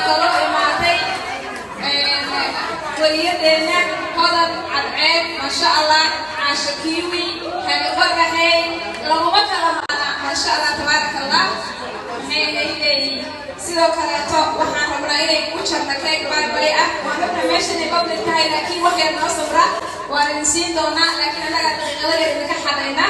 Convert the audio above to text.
kaloo imaaday weliyadeena hodan cadceed maasha allah caasha kiwi hagaqorahay laguma kala maana maasha allah tabaaraka allah sidoo kaleeto waxaan rabnaa inay ku jarna keeg baarbay ah waan rabnaa meeshan ay public tahay laakiin wax yar noo sabra waan idin siin doonaa laakiin annaga daqiiqada yar idinka xadayna